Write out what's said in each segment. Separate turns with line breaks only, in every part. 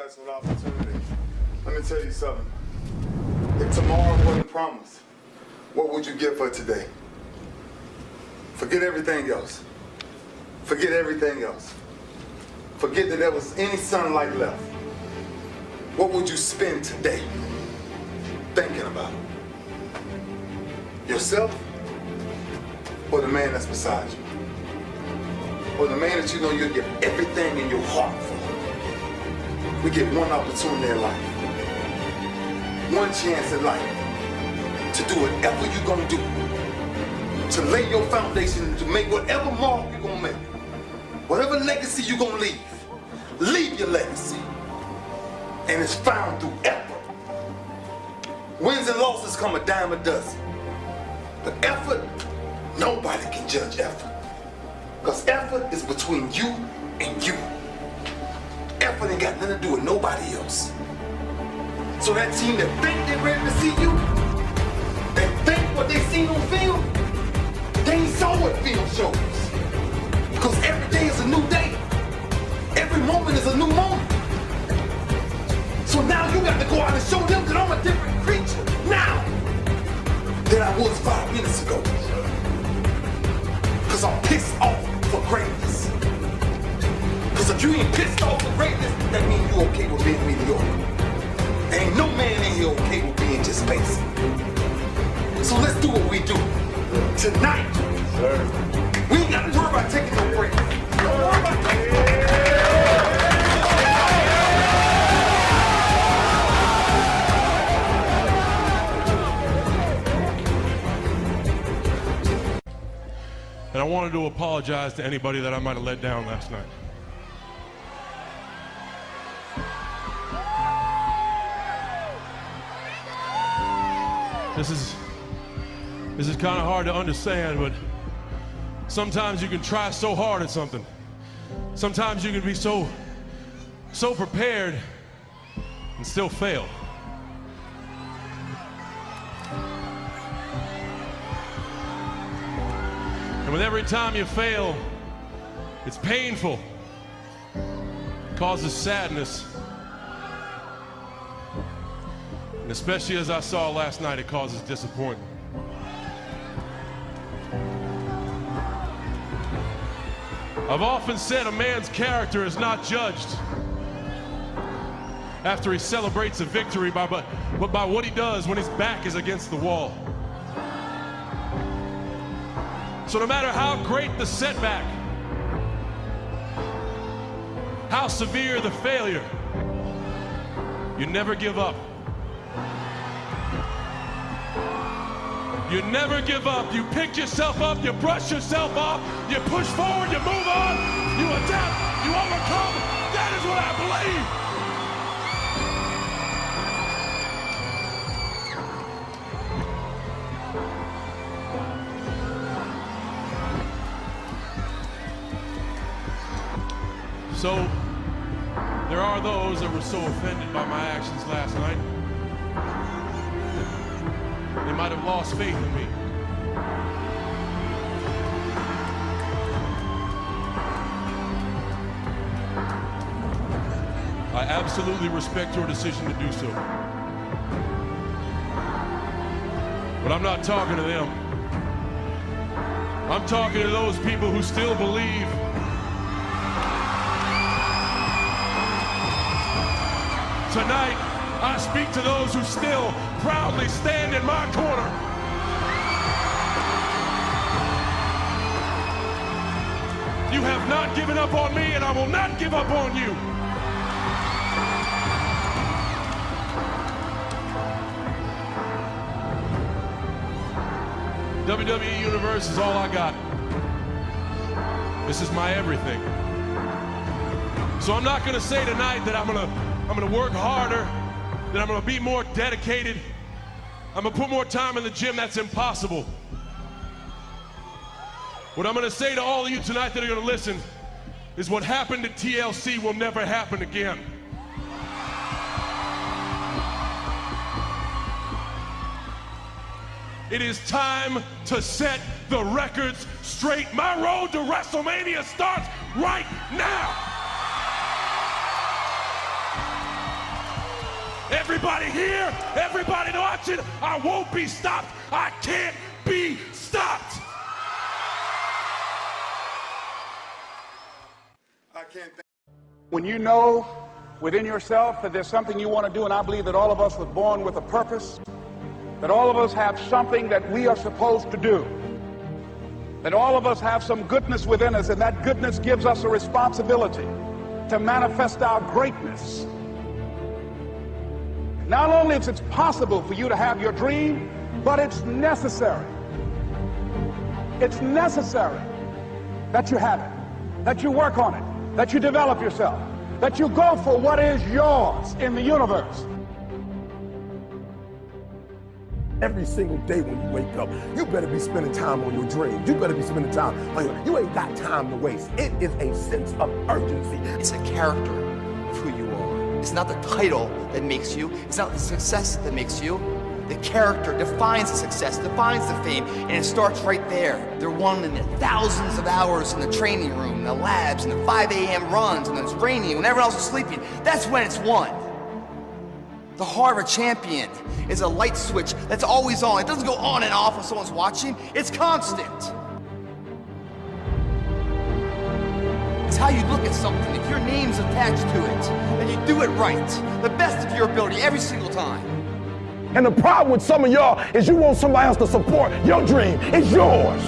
guys for the opportunity. Let me tell you something. If tomorrow wasn't promised, what would you give for today? Forget everything else. Forget everything else. Forget that there was any sunlight left. What would you spend today thinking about? Yourself or the man that's beside you? Or the man that you know you'll give everything in your heart for? We get one opportunity in life, one chance in life to do whatever you're gonna do, to lay your foundation, to make whatever mark you're gonna make, whatever legacy you're gonna leave your legacy. And it's found through effort. Wins and losses come a dime a dozen. But effort, nobody can judge effort. Because effort is between you and you. Effort ain't got nothing to do with nobody else. So that team that think they're ready to see you, they think what they seen on film, they ain't saw what film shows. Because every day is a new day. Every moment is a new moment. So now you got to go out and show them that I'm a different creature now than I was 5 minutes ago. Because I'm pissed off for greatness. Because if you ain't pissed off for greatness, that means you okay with being mediocre. Ain't no man in here okay with being just basic. So let's do what we do. Tonight, we ain't got to worry about taking no break. Don't worry about taking no break.
And I wanted to apologize to anybody that I might have let down last night. This is kind of hard to understand, but sometimes you can try so hard at something. Sometimes you can be so prepared and still fail. And with every time you fail, it's painful. It causes sadness. And especially as I saw last night, it causes disappointment. I've often said a man's character is not judged after he celebrates a victory, but by what he does when his back is against the wall. So no matter how great the setback, how severe the failure, you never give up. You never give up. You pick yourself up, you brush yourself off, you push forward, you move on, you adapt, you overcome. That is what I believe. So, there are those that were so offended by my actions last night, they might have lost faith in me. I absolutely respect your decision to do so. But I'm not talking to them. I'm talking to those people who still believe tonight. I speak to those who still proudly stand in my corner. You have not given up on me, and I will not give up on you. WWE Universe is all I got. This is my everything. So I'm not gonna say tonight that I'm gonna work harder, that I'm gonna be more dedicated, I'm gonna put more time in the gym. That's impossible. What I'm gonna say to all of you tonight that are gonna listen is what happened to TLC will never happen again. It is time to set the records straight. My road to WrestleMania starts right now. Everybody here, everybody watching, I won't be stopped. I can't be stopped.
I can't think.
When you know within yourself that there's something you want to do, and I believe that all of us were born with a purpose, that all of us have something that we are supposed to do, that all of us have some goodness within us, and that goodness gives us a responsibility to manifest our greatness. Not only is it possible for you to have your dream, but it's necessary. It's necessary that you have it, that you work on it, that you develop yourself, that you go for what is yours in the universe.
Every single day when you wake up, you better be spending time on your dreams. You better be spending time on you ain't got time to waste. It is a sense of urgency.
It's a character of who you are. It's not the title that makes you. It's not the success that makes you. The character defines the success, defines the fame, and it starts right there. They're won in the thousands of hours in the training room, the labs, and the 5 a.m. runs, and it's raining when everyone else is sleeping. That's when it's won. The heart of a champion is a light switch that's always on. It doesn't go on and off when someone's watching. It's constant. It's how you look at something. If your name's attached to it, and you do it right, the best of your ability every single time.
And the problem with some of y'all is you want somebody else to support your dream. It's yours.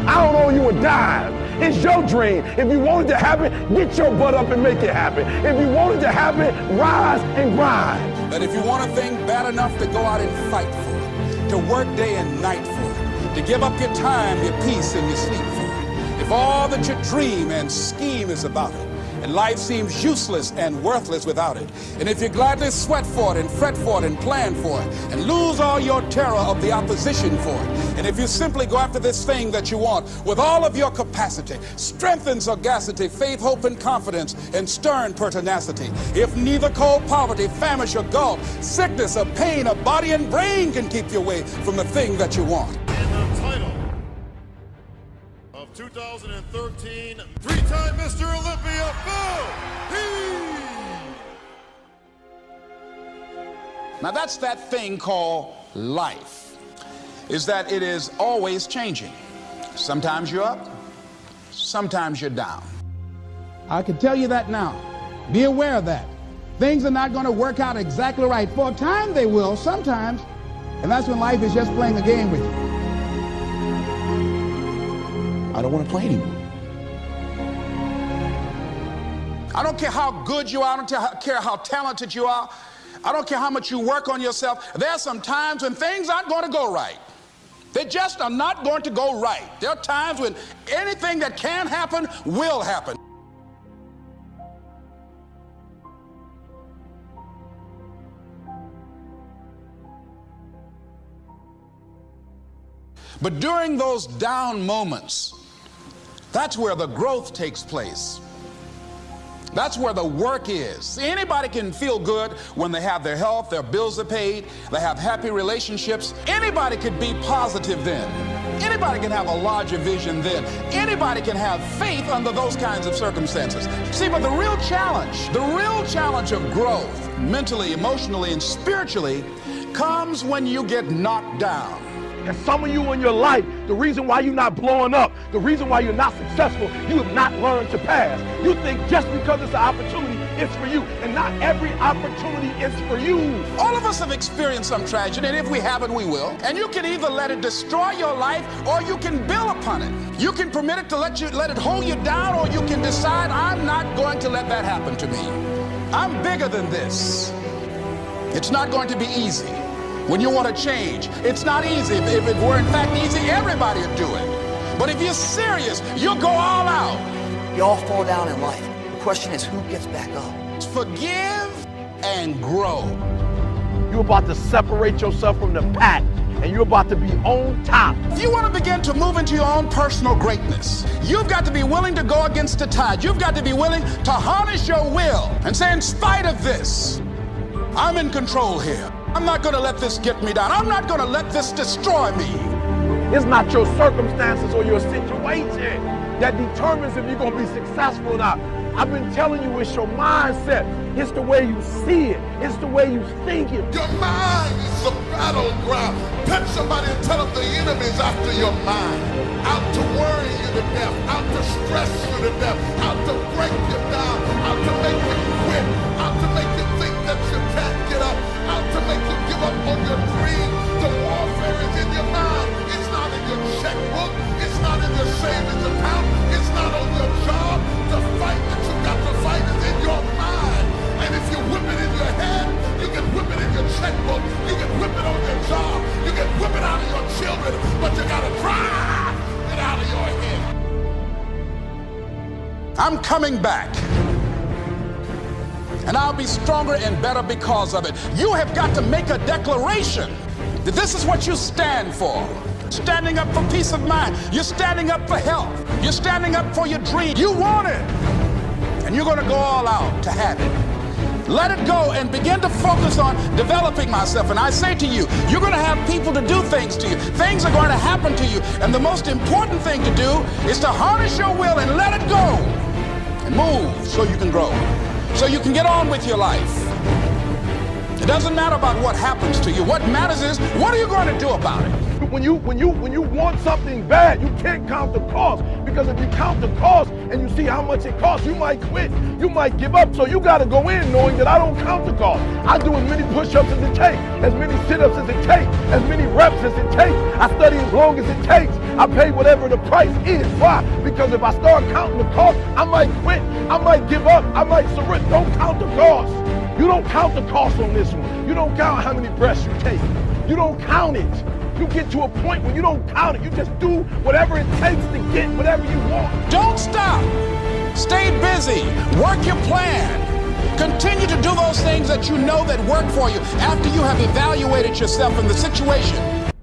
I don't owe you a dime. It's your dream. If you want it to happen, get your butt up and make it happen. If you want it to happen, rise and grind.
That if you want a thing bad enough to go out and fight for it, to work day and night for it, to give up your time, your peace, and your sleep for it, if all that you dream and scheme is about it, and life seems useless and worthless without it, and if you gladly sweat for it and fret for it and plan for it, and lose all your terror of the opposition for it, and if you simply go after this thing that you want with all of your capacity, strength and sagacity, faith, hope, and confidence, and stern pertinacity, if neither cold poverty, famish, or gulf, sickness, or pain, or body and brain can keep you away from the thing that you want.
And the title of 2013, three-time Mr. Olympia, Phil Heath!
Now that's that thing called life, is that it is always changing. Sometimes you're up, sometimes you're down. I can tell you that now. Be aware of that. Things are not going to work out exactly right. For a time they will, sometimes, and that's when life is just playing a game with you. I don't want to play anymore. I don't care how good you are, I don't care how talented you are, I don't care how much you work on yourself. There are some times when things aren't going to go right. They just are not going to go right. There are times when anything that can happen will happen. But during those down moments, that's where the growth takes place. That's where the work is. See, anybody can feel good when they have their health, their bills are paid, they have happy relationships. Anybody could be positive then. Anybody can have a larger vision then. Anybody can have faith under those kinds of circumstances. See, but the real challenge of growth, mentally, emotionally, and spiritually, comes when you get knocked down.
And some of you in your life, the reason why you're not blowing up, the reason why you're not successful, you have not learned to pass. You think just because it's an opportunity, it's for you. And not every opportunity is for you.
All of us have experienced some tragedy, and if we haven't, we will. And you can either let it destroy your life, or you can build upon it. You can permit it to let it hold you down, or you can decide, I'm not going to let that happen to me. I'm bigger than this. It's not going to be easy. When you want to change, it's not easy. If it were in fact easy, everybody would do it. But if you're serious, you'll go all out.
We all fall down in life. The question is, who gets back up?
Forgive and grow.
You're about to separate yourself from the pack, and you're about to be on top.
If you want to begin to move into your own personal greatness, you've got to be willing to go against the tide. You've got to be willing to harness your will and say, in spite of this, I'm in control here. I'm not going to let this get me down. I'm not going to let this destroy me.
It's not your circumstances or your situation that determines if you're going to be successful or not. I've been telling you, it's your mindset. It's the way you see it. It's the way you think it.
Your mind is the battleground. Touch somebody and tell them the enemy's after your mind. Out to worry you to death. Out to stress you to death. Out to break you down. Out to make you quit. Out to make you think that you can't get up. Out to make you give up on your dream. The warfare is in your mind. It's not in your checkbook. It's not in your savings account. It's not on your job. The fight that you got to fight is in your mind. And if you whip it in your head, you can whip it in your checkbook. You can whip it on your job. You can whip it out of your children. But you got to drive it out of your head.
I'm coming back. And I'll be stronger and better because of it. You have got to make a declaration that this is what you stand for. Standing up for peace of mind. You're standing up for health. You're standing up for your dream. You want it. And you're going to go all out to have it. Let it go and begin to focus on developing myself. And I say to you, you're going to have people to do things to you. Things are going to happen to you. And the most important thing to do is to harness your will and let it go. And move so you can grow. So you can get on with your life. It doesn't matter about what happens to you. What matters is, what are you going to do about it?
When you want something bad, you can't count the cost, because if you count the cost and you see how much it costs, you might quit, you might give up. So you got to go in knowing that I don't count the cost. I do as many push-ups as it takes, as many sit-ups as it takes, as many reps as it takes. I study as long as it takes. I pay whatever the price is. Why? Because if I start counting the cost, I might quit, I might give up, I might surrender. Don't count the cost. You don't count the cost on this one. You don't count how many breaths you take. You don't count it. You get to a point when you don't count it. You just do whatever it takes to get whatever you want.
Don't stop. Stay busy. Work your plan. Continue to do those things that you know that work for you after you have evaluated yourself in the situation.